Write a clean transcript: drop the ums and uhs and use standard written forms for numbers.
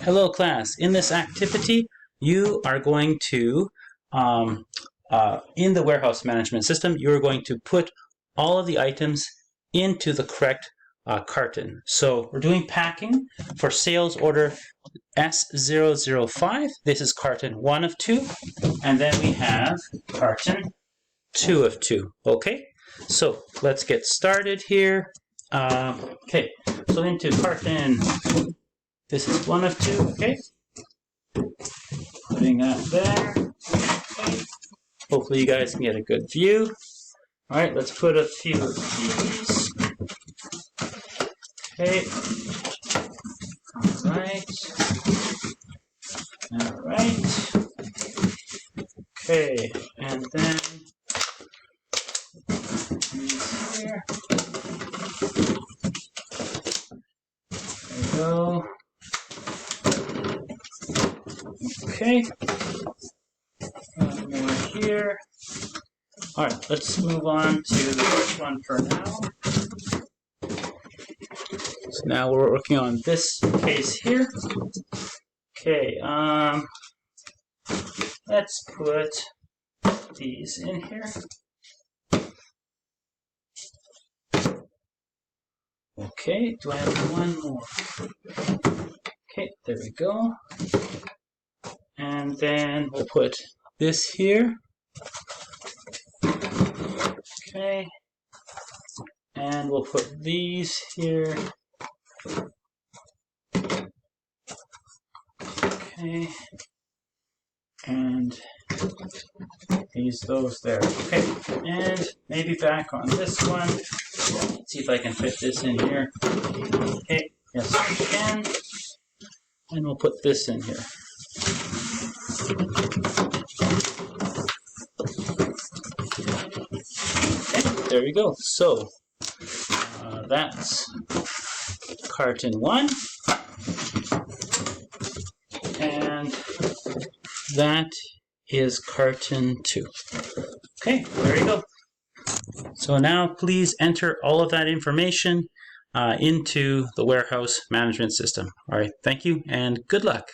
Hello class, in this activity you are going to, in the warehouse management system, you're going to put all of the items into the correct carton. So we're doing packing for sales order S005. This is carton 1 of 2, and then we have carton 2 of 2. Okay, so let's get started here. Okay, so into carton, this is 1 of 2, okay? Putting that there. Okay. Hopefully you guys can get a good view. Alright, let's put a few of these. Okay. Alright. Alright. Okay, and then these here. There we go. Okay, one more here. All right, let's move on to the first one for now. So now we're working on this case here. Okay, let's put these in here. Okay, do I have one more? Okay, there we go. And then we'll put this here. Okay. And we'll put these here. Okay. And those there. Okay. And maybe back on this one. Let's see if I can fit this in here. Okay. Yes, I can. And we'll put this in here. Okay, there we go. So that's carton 1, and that is carton 2. Okay, there you go. So now please enter all of that information into the warehouse management system. All right, thank you and good luck.